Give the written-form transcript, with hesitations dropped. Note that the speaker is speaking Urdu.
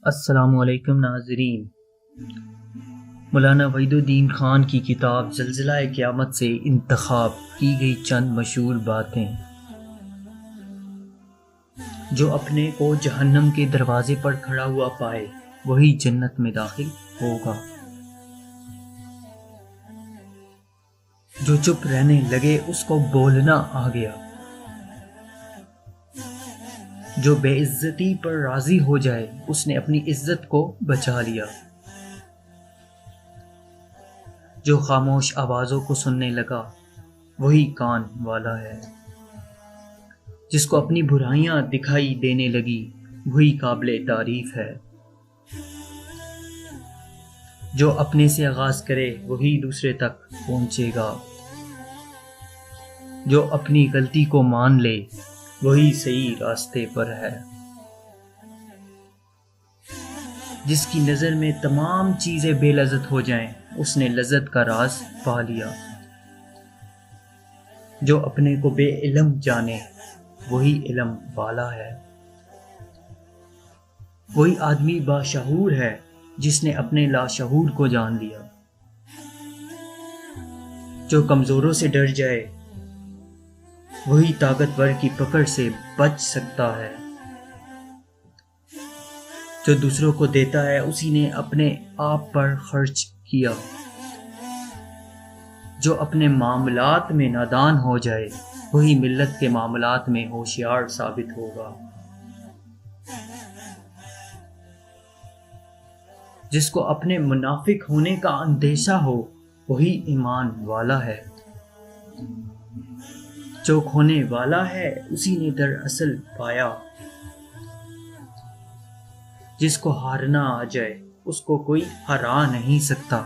السلام علیکم ناظرین، مولانا وحید الدین خان کی کتاب زلزلہ قیامت سے انتخاب کی گئی چند مشہور باتیں۔ جو اپنے کو جہنم کے دروازے پر کھڑا ہوا پائے وہی جنت میں داخل ہوگا۔ جو چپ رہنے لگے اس کو بولنا آ گیا۔ جو بے عزتی پر راضی ہو جائے اس نے اپنی عزت کو بچا لیا۔ جو خاموش آوازوں کو سننے لگا وہی کان والا ہے۔ جس کو اپنی برائیاں دکھائی دینے لگی وہی قابل تعریف ہے۔ جو اپنے سے آغاز کرے وہی دوسرے تک پہنچے گا۔ جو اپنی غلطی کو مان لے وہی صحیح راستے پر ہے۔ جس کی نظر میں تمام چیزیں بے لذت ہو جائیں اس نے لذت کا راز پا لیا۔ جو اپنے کو بے علم جانے وہی علم والا ہے۔ وہی آدمی باشعور ہے جس نے اپنے لاشعور کو جان لیا۔ جو کمزوروں سے ڈر جائے وہی طاقتور کی پکڑ سے بچ سکتا ہے۔ جو دوسروں کو دیتا ہے اسی نے اپنے آپ پر خرچ کیا۔ جو اپنے معاملات میں نادان ہو جائے وہی ملت کے معاملات میں ہوشیار ثابت ہوگا۔ جس کو اپنے منافق ہونے کا اندیشہ ہو وہی ایمان والا ہے۔ جو کھونے والا ہے اسی نے دراصل پایا۔ جس کو ہارنا آ جائے اس کو کوئی ہرا نہیں سکتا۔